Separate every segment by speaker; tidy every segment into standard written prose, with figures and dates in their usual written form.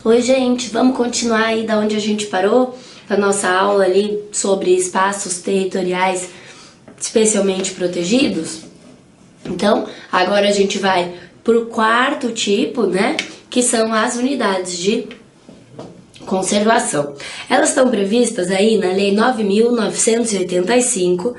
Speaker 1: Oi, gente, vamos continuar aí da onde a gente parou, a nossa aula ali sobre espaços territoriais especialmente protegidos? Então, agora a gente vai para o quarto tipo, né, que são as unidades de conservação. Elas estão previstas aí na Lei 9.985,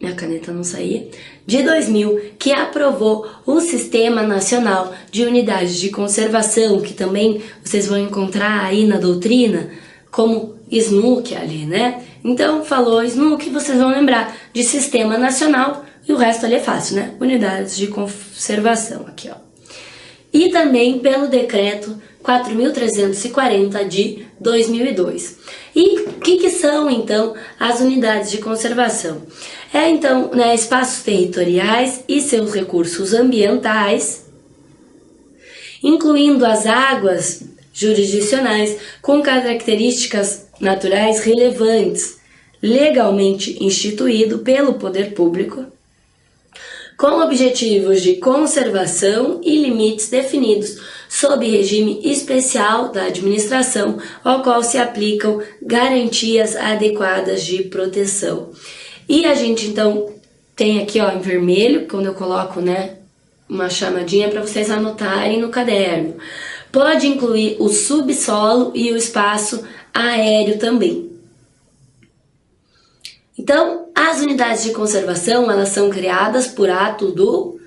Speaker 1: minha caneta não saía, de 2000, que aprovou o Sistema Nacional de Unidades de Conservação, que também vocês vão encontrar aí na doutrina como SNUC ali, né? Então, falou SNUC, vocês vão lembrar de Sistema Nacional e o resto ali é fácil, né? Unidades de conservação, aqui ó. E também pelo Decreto 4.340 de 2002. E o que são, então, as unidades de conservação? Então, né, espaços territoriais e seus recursos ambientais, incluindo as águas jurisdicionais com características naturais relevantes, legalmente instituído pelo poder público, com objetivos de conservação e limites definidos sob regime especial da administração, ao qual se aplicam garantias adequadas de proteção. E a gente, então, tem aqui, ó, em vermelho, quando eu coloco, né, uma chamadinha para vocês anotarem no caderno. Pode incluir o subsolo e o espaço aéreo também. Então, as unidades de conservação, elas são criadas por ato do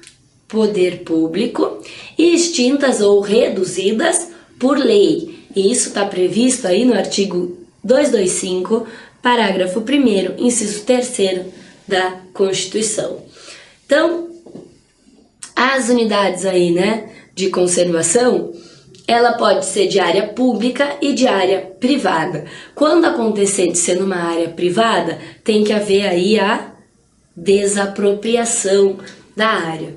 Speaker 1: poder público e extintas ou reduzidas por lei. E isso está previsto aí no artigo 225, parágrafo 1º, inciso 3º da Constituição. Então, as unidades aí, né, de conservação, ela pode ser de área pública e de área privada. Quando acontecer de ser numa área privada, tem que haver aí a desapropriação da área.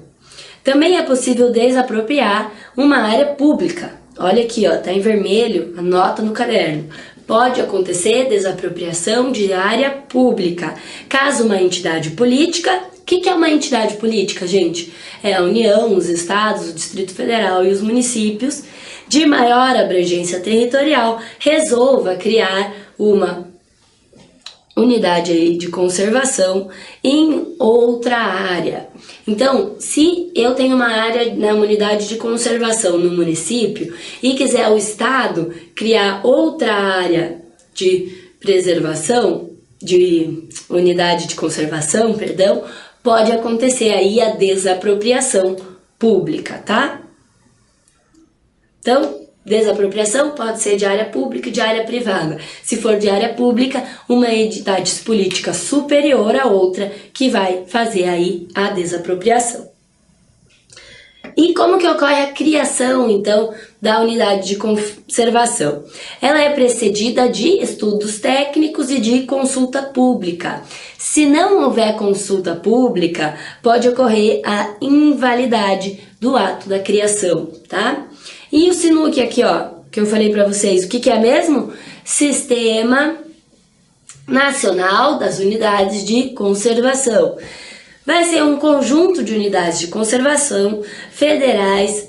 Speaker 1: Também é possível desapropriar uma área pública. Olha aqui, ó, tá em vermelho, anota no caderno. Pode acontecer desapropriação de área pública. Caso uma entidade política, o que é uma entidade política, gente? É a União, os estados, o Distrito Federal e os municípios de maior abrangência territorial resolva criar uma unidade aí de conservação em outra área. Então, se eu tenho uma área, uma unidade de conservação no município e quiser o estado criar outra área de preservação, de unidade de conservação, perdão, pode acontecer aí a desapropriação pública, tá? Então, desapropriação pode ser de área pública e de área privada. Se for de área pública, uma entidade política superior a outra que vai fazer aí a desapropriação. E como que ocorre a criação, então, da unidade de conservação? Ela é precedida de estudos técnicos e de consulta pública. Se não houver consulta pública, pode ocorrer a invalidade do ato da criação, tá? E o SNUC aqui, ó, que eu falei para vocês, o que é mesmo? Sistema Nacional das Unidades de Conservação. Vai ser um conjunto de unidades de conservação federais,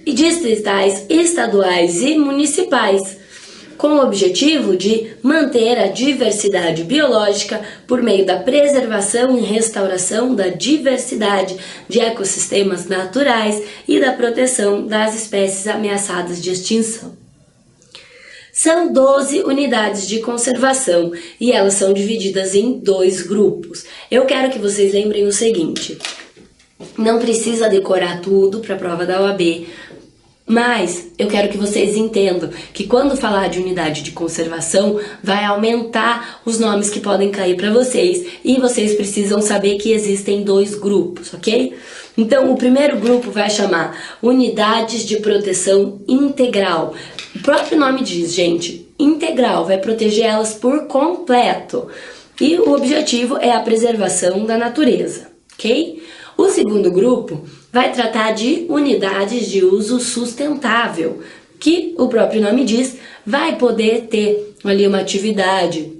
Speaker 1: distritais, estaduais e municipais, com o objetivo de manter a diversidade biológica por meio da preservação e restauração da diversidade de ecossistemas naturais e da proteção das espécies ameaçadas de extinção. São 12 unidades de conservação e elas são divididas em 2 grupos. Eu quero que vocês lembrem o seguinte: não precisa decorar tudo para a prova da OAB, mas eu quero que vocês entendam que quando falar de unidade de conservação, vai aumentar os nomes que podem cair para vocês e vocês precisam saber que existem 2 grupos, ok? Então, o primeiro grupo vai chamar Unidades de Proteção Integral. O próprio nome diz, gente, integral, vai proteger elas por completo. E o objetivo é a preservação da natureza, ok? O segundo grupo vai tratar de unidades de uso sustentável, que o próprio nome diz, vai poder ter ali uma atividade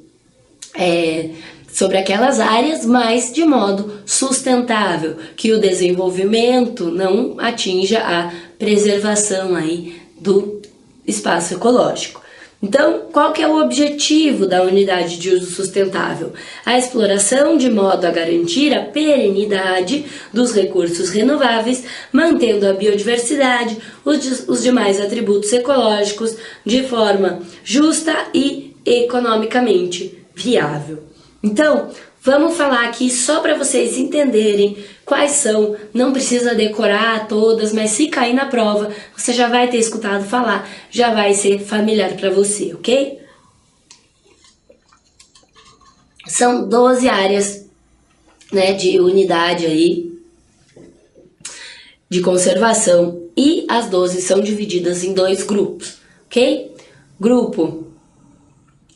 Speaker 1: sobre aquelas áreas, mas de modo sustentável, que o desenvolvimento não atinja a preservação aí do espaço ecológico. Então, qual que é o objetivo da unidade de uso sustentável? A exploração de modo a garantir a perenidade dos recursos renováveis, mantendo a biodiversidade, os demais atributos ecológicos de forma justa e economicamente viável. Então, vamos falar aqui só para vocês entenderem quais são, não precisa decorar todas, mas se cair na prova, você já vai ter escutado falar, já vai ser familiar para você, ok? São 12 áreas, né, de unidade aí, de conservação, e as 12 são divididas em 2 grupos, ok? Grupo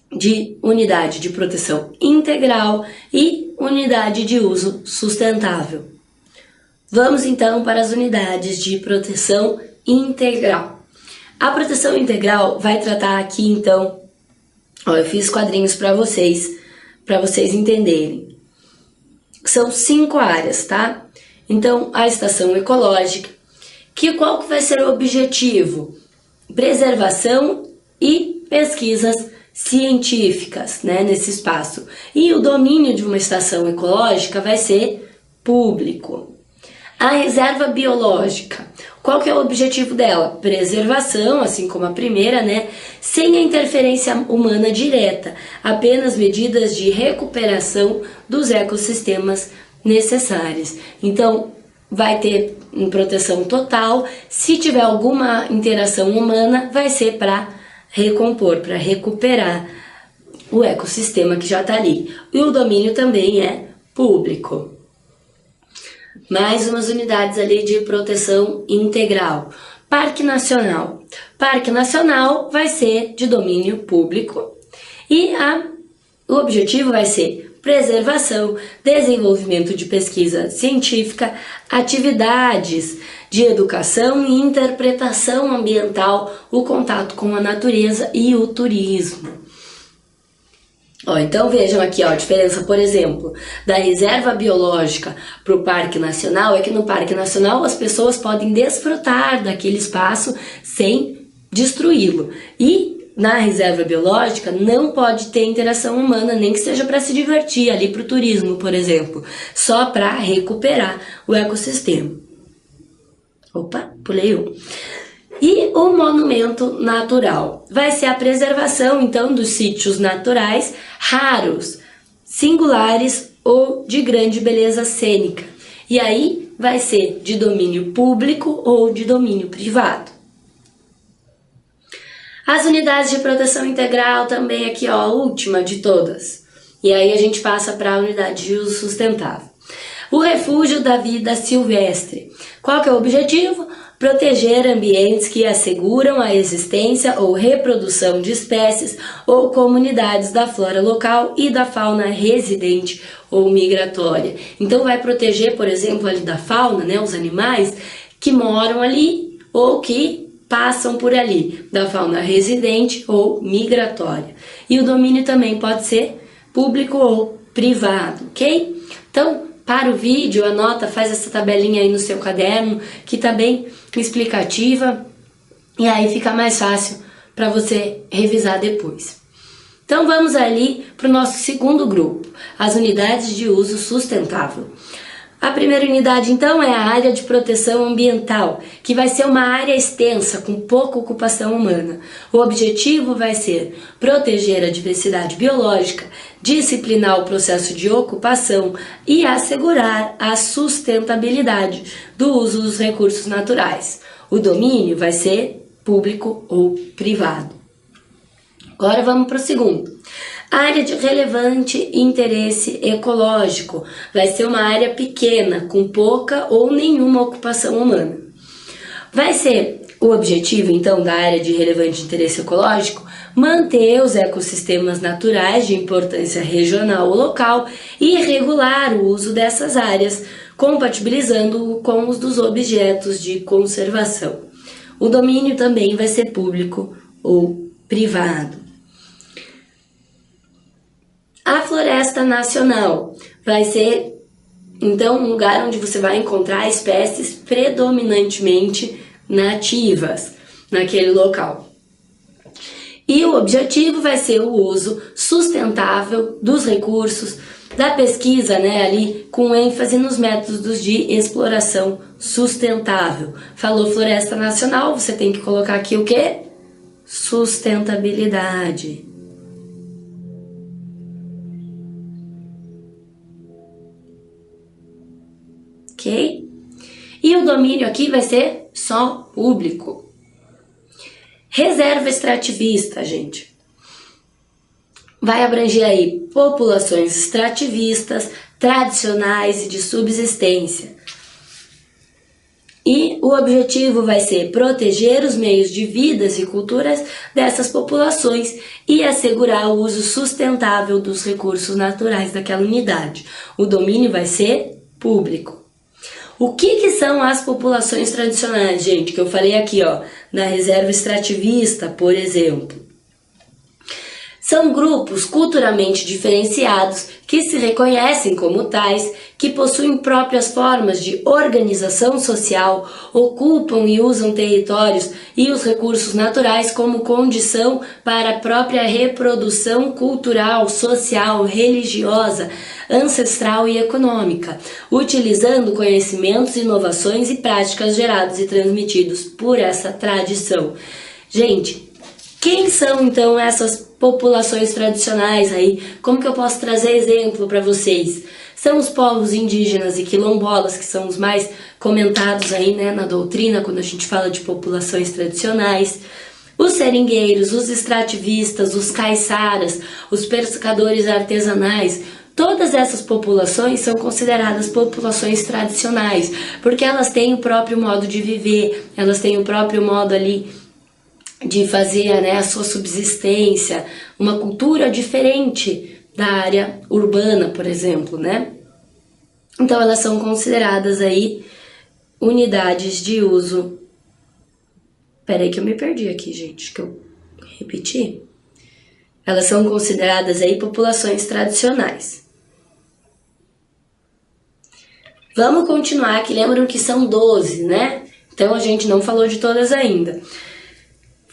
Speaker 1: de unidade de proteção integral e unidade de uso sustentável. Vamos então para as unidades de proteção integral. A proteção integral vai tratar aqui então, ó, eu fiz quadrinhos para vocês entenderem. São 5 áreas, tá? Então, a estação ecológica, qual que vai ser o objetivo? Preservação e pesquisas científicas, né, nesse espaço. E o domínio de uma estação ecológica vai ser público. A reserva biológica, qual que é o objetivo dela? Preservação, assim como a primeira, né, sem a interferência humana direta, apenas medidas de recuperação dos ecossistemas necessários. Então, vai ter proteção total. Se tiver alguma interação humana, vai ser para recompor, para recuperar o ecossistema que já está ali. E o domínio também é público. Mais umas unidades ali de proteção integral. Parque Nacional. Parque Nacional vai ser de domínio público e o objetivo vai ser preservação, desenvolvimento de pesquisa científica, atividades de educação e interpretação ambiental, o contato com a natureza e o turismo. Ó, então vejam aqui, ó, a diferença, por exemplo, da reserva biológica para o Parque Nacional é que no Parque Nacional as pessoas podem desfrutar daquele espaço sem destruí-lo. E na reserva biológica não pode ter interação humana, nem que seja para se divertir, ali para o turismo, por exemplo, só para recuperar o ecossistema. Opa, pulei um. E o monumento natural vai ser a preservação, então, dos sítios naturais raros, singulares ou de grande beleza cênica. E aí vai ser de domínio público ou de domínio privado. As unidades de proteção integral também aqui, ó, a última de todas. E aí a gente passa para a unidade de uso sustentável. O refúgio da vida silvestre. Qual que é o objetivo? Proteger ambientes que asseguram a existência ou reprodução de espécies ou comunidades da flora local e da fauna residente ou migratória. Então vai proteger, por exemplo, ali da fauna, né, os animais que moram ali ou que passam por ali, da fauna residente ou migratória. E o domínio também pode ser público ou privado, ok? Então, para o vídeo, anota, faz essa tabelinha aí no seu caderno, que tá bem explicativa, e aí fica mais fácil para você revisar depois. Então vamos ali para o nosso segundo grupo, as unidades de uso sustentável. A primeira unidade, então, é a área de proteção ambiental, que vai ser uma área extensa, com pouca ocupação humana. O objetivo vai ser proteger a diversidade biológica, disciplinar o processo de ocupação e assegurar a sustentabilidade do uso dos recursos naturais. O domínio vai ser público ou privado. Agora vamos para o segundo. Área de relevante interesse ecológico vai ser uma área pequena, com pouca ou nenhuma ocupação humana. Vai ser o objetivo, então, da área de relevante interesse ecológico manter os ecossistemas naturais de importância regional ou local e regular o uso dessas áreas, compatibilizando-o com os dos objetos de conservação. O domínio também vai ser público ou privado. A floresta nacional vai ser, então, um lugar onde você vai encontrar espécies predominantemente nativas. naquele local. E o objetivo vai ser o uso sustentável dos recursos, da pesquisa, né, ali com ênfase nos métodos de exploração sustentável. Falou Floresta Nacional, você tem que colocar aqui o quê? Sustentabilidade. Ok? E o domínio aqui vai ser só público. Reserva extrativista, gente. Vai abranger aí populações extrativistas, tradicionais e de subsistência. E o objetivo vai ser proteger os meios de vidas e culturas dessas populações e assegurar o uso sustentável dos recursos naturais daquela unidade. O domínio vai ser público. O que são as populações tradicionais, gente? Que eu falei aqui, ó, na reserva extrativista, por exemplo. São grupos culturalmente diferenciados que se reconhecem como tais, que possuem próprias formas de organização social, ocupam e usam territórios e os recursos naturais como condição para a própria reprodução cultural, social, religiosa, ancestral e econômica, utilizando conhecimentos, inovações e práticas gerados e transmitidos por essa tradição. Gente, quem são então essas populações tradicionais aí? Como que eu posso trazer exemplo para vocês? São os povos indígenas e quilombolas, que são os mais comentados aí, né, na doutrina, quando a gente fala de populações tradicionais. Os seringueiros, os extrativistas, os caiçaras, os pescadores artesanais, todas essas populações são consideradas populações tradicionais, porque elas têm o próprio modo de viver, elas têm o próprio modo ali de fazer, né, a sua subsistência, uma cultura diferente da área urbana, por exemplo, né? Então elas são consideradas aí unidades de uso. Peraí que eu me perdi aqui, gente, que eu repeti. Elas são consideradas aí populações tradicionais. Vamos continuar, que lembram que são 12, né? Então a gente não falou de todas ainda.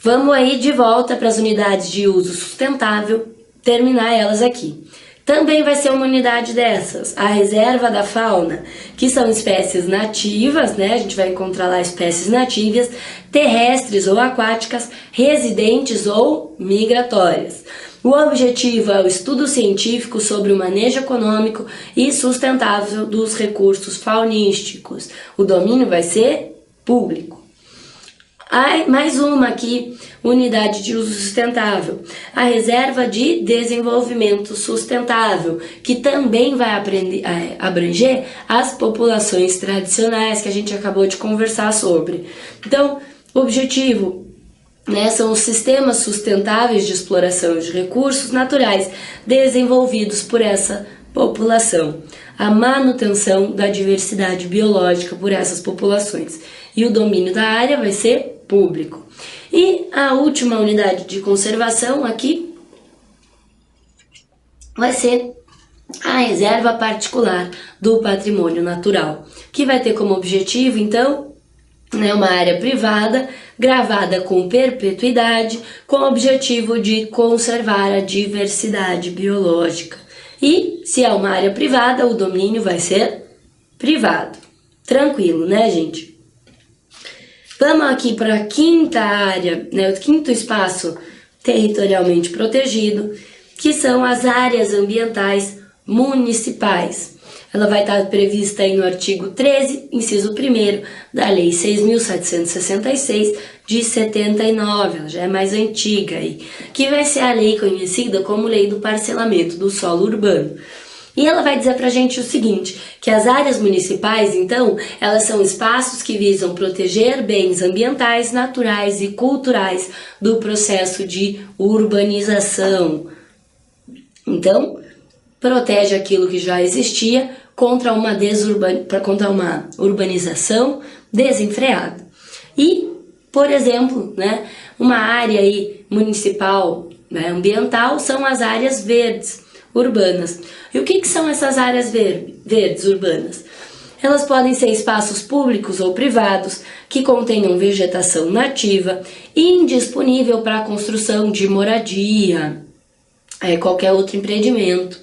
Speaker 1: Vamos aí de volta para as unidades de uso sustentável, terminar elas aqui. Também vai ser uma unidade dessas, a reserva da fauna, que são espécies nativas, né? A gente vai encontrar lá espécies nativas, terrestres ou aquáticas, residentes ou migratórias. O objetivo é o estudo científico sobre o manejo econômico e sustentável dos recursos faunísticos. O domínio vai ser público. Mais uma aqui, unidade de uso sustentável, a reserva de desenvolvimento sustentável, que também vai abranger as populações tradicionais que a gente acabou de conversar sobre. Então, o objetivo, né, são os sistemas sustentáveis de exploração de recursos naturais desenvolvidos por essa população, a manutenção da diversidade biológica por essas populações. E o domínio da área vai ser público. E a última unidade de conservação aqui vai ser a reserva particular do patrimônio natural, que vai ter como objetivo, então, né, uma área privada, gravada com perpetuidade, com o objetivo de conservar a diversidade biológica. E, se é uma área privada, o domínio vai ser privado. Tranquilo, né, gente? Vamos aqui para a quinta área, né, o quinto espaço territorialmente protegido, que são as áreas ambientais municipais. Ela vai estar prevista aí no artigo 13, inciso 1º, da Lei 6.766, de 79, ela já é mais antiga aí, que vai ser a lei conhecida como Lei do Parcelamento do Solo Urbano. E ela vai dizer pra gente o seguinte, que as áreas municipais, então, elas são espaços que visam proteger bens ambientais, naturais e culturais do processo de urbanização. Então, protege aquilo que já existia contra uma urbanização desenfreada. E, por exemplo, né, uma área aí municipal, né, ambiental são as áreas verdes urbanas. E o que são essas áreas verdes urbanas? Elas podem ser espaços públicos ou privados que contenham vegetação nativa e indisponível para a construção de moradia, qualquer outro empreendimento.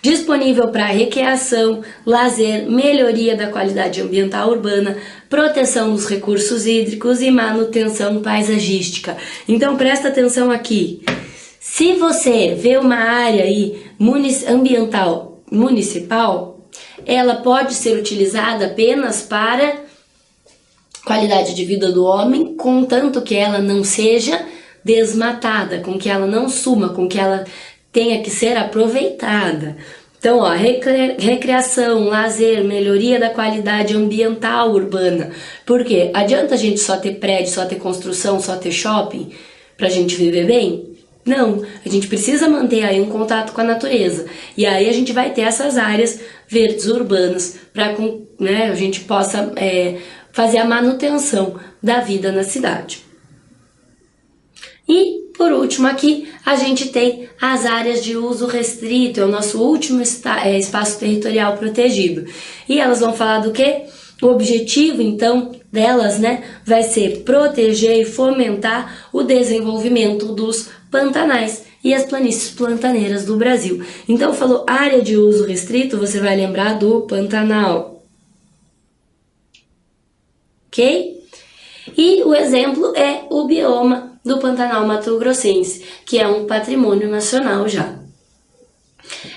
Speaker 1: Disponível para recreação, lazer, melhoria da qualidade ambiental urbana, proteção dos recursos hídricos e manutenção paisagística. Então presta atenção aqui. Se você vê uma área aí ambiental municipal, ela pode ser utilizada apenas para qualidade de vida do homem, contanto que ela não seja desmatada, com que ela não suma, com que ela tenha que ser aproveitada. Então, ó, recreação, lazer, melhoria da qualidade ambiental urbana. Por quê? Adianta a gente só ter prédio, só ter construção, só ter shopping pra gente viver bem? Não, a gente precisa manter aí um contato com a natureza. E aí a gente vai ter essas áreas verdes urbanas para que, né, a gente possa fazer a manutenção da vida na cidade. E, por último aqui, a gente tem as áreas de uso restrito, é o nosso último espaço territorial protegido. E elas vão falar do quê? O objetivo, então, delas, né, vai ser proteger e fomentar o desenvolvimento dos pantanais e as planícies pantaneiras do Brasil. Então, falou área de uso restrito, você vai lembrar do Pantanal. Ok? E o exemplo é o bioma do Pantanal Mato-Grossense, que é um patrimônio nacional já.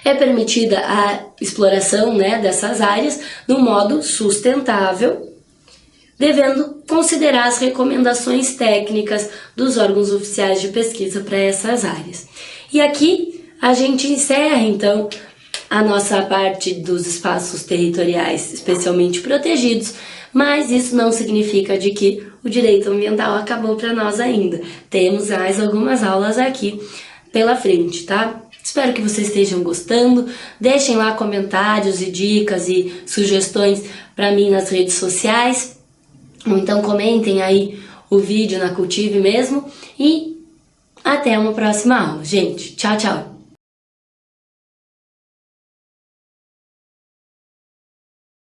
Speaker 1: É permitida a exploração, né, dessas áreas no modo sustentável, devendo considerar as recomendações técnicas dos órgãos oficiais de pesquisa para essas áreas. E aqui a gente encerra, então, a nossa parte dos espaços territoriais especialmente protegidos, mas isso não significa de que o direito ambiental acabou para nós ainda. Temos mais algumas aulas aqui pela frente, tá? Espero que vocês estejam gostando. Deixem lá comentários e dicas e sugestões para mim nas redes sociais. Ou então comentem aí o vídeo na Cultive mesmo. E até uma próxima aula, gente. Tchau, tchau!